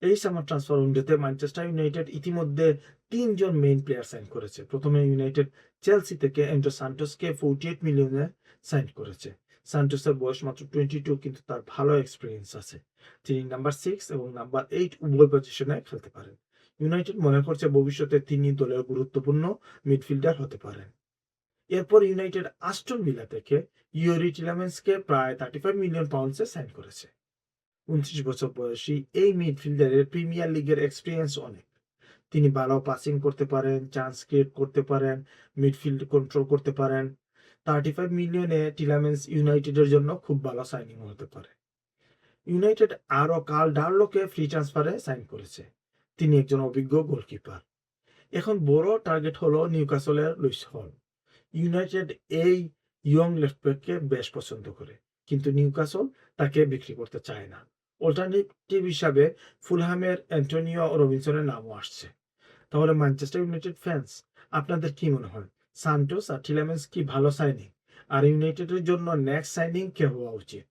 এই summer transfer উইন্ডোতে Manchester United ইতিমধ্যে ৩ জন মেইন প্লেয়ার সাইন করেছে। প্রথমে ইউনাইটেড চেলসি থেকে এন্ড্রু সান্টোসকে 48 মিলিয়নে সাইন করেছে। সান্টোসের বয়স মাত্র 22, কিন্তু তার ভালো এক্সপেরিয়েন্স আছে। তিনি নাম্বার 6 এবং নাম্বার 8 উভয় পজিশনে খেলতে পারেন। ইউনাইটেড মনে করছে ভবিষ্যতে তিনি দলের গুরুত্বপূর্ণ মিডফিল্ডার হতে পারেন। এরপর ইউনাইটেড আস্টন ভিলা থেকে ইউরি টিলেম্যান্সকে প্রায় 35 মিলিয়ন পাউন্ডসে সাইন করেছে। 29 বছর বয়সী এই মিডফিল্ডারের প্রিমিয়ার লিগের এক্সপিরিয়েন্স অনেক। তিনি ভালো পাসিং করতে পারেন, চান্স ক্রিয়েট করতে পারেন, মিডফিল্ড কন্ট্রোল করতে পারেন। 35 মিলিয়নে টিলেম্যান্স ইউনাইটেডের জন্য খুব ভালো সাইনিং হতে পারে। ইউনাইটেড আরও কার্ল ডার্লকে ফ্রি ট্রান্সফারে সাইন করেছে। তিনি একজন অভিজ্ঞ গোলকিপার। এখন বড় টার্গেট হলো নিউক্যাসলের লুইস হল। ইউনাইটেড এই ইয়ং লেফটব্যাককে বেশ পছন্দ করে, কিন্তু নিউক্যাসল তাকে বিক্রি করতে চায় না। অল্টারনেটিভ হিসাবে ফুলহ্যামের অ্যান্টোনিও রবিনসনের নামও আসছে। তাহলে ম্যানচেস্টার ইউনাইটেড ফ্যান্স, আপনাদের কি মনে হয়, সান্টোস আর টিলেম্যান্স কি ভালো সাইনিং? আর ইউনাইটেডের জন্য নেক্সট সাইনিং কে হওয়া উচিত?